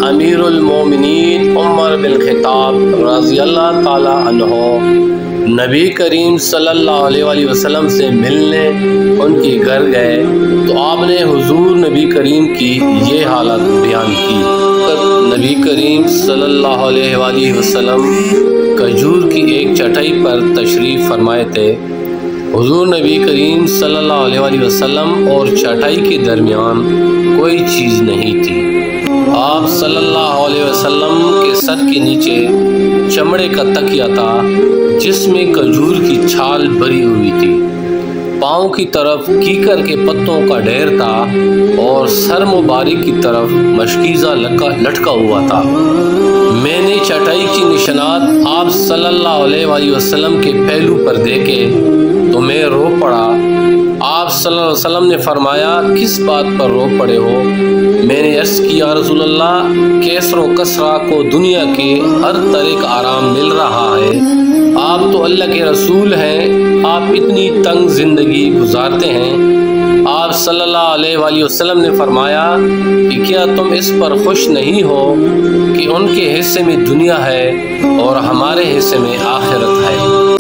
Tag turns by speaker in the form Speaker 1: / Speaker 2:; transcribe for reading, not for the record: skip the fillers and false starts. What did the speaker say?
Speaker 1: امیر المومنین عمر بن خطاب رضی اللہ تعالی عنہ نبی کریم صلی اللہ علیہ وآلہ وسلم سے ملنے ان کے گھر گئے تو آپ نے حضور نبی کریم کی یہ حالت بیان کی۔ نبی کریم صلی اللہ علیہ وآلہ وسلم کھجور کی ایک چٹائی پر تشریف فرمائے تھے۔ حضور نبی کریم صلی اللہ علیہ وآلہ وسلم اور چٹائی کے درمیان کوئی چیز نہیں تھی۔ آپ صلی اللہ علیہ وسلم کے سر کے نیچے چمڑے کا تکیہ تھا جس میں کھجور کی چھال بھری ہوئی تھی۔ پاؤں کی طرف کیکر کے پتوں کا ڈھیر تھا اور سر مبارک کی طرف مشکیزہ لٹکا ہوا تھا۔ میں نے چٹائی کی نشانات آپ صلی اللہ علیہ وآلہ وسلم کے پہلو پر دیکھے تو میں رو پڑا۔ آپ صلی اللہ علیہ وسلم نے فرمایا کس بات پر رو پڑے ہو؟ میں نے عرض کی یا رسول اللہ کیسر و کسرا کو دنیا کے ہر طرح کا آرام مل رہا ہے، آپ تو اللہ کے رسول ہیں، آپ اتنی تنگ زندگی گزارتے ہیں۔ آپ صلی اللہ علیہ وآلہ وسلم نے فرمایا کہ کیا تم اس پر خوش نہیں ہو کہ ان کے حصے میں دنیا ہے اور ہمارے حصے میں آخرت ہے؟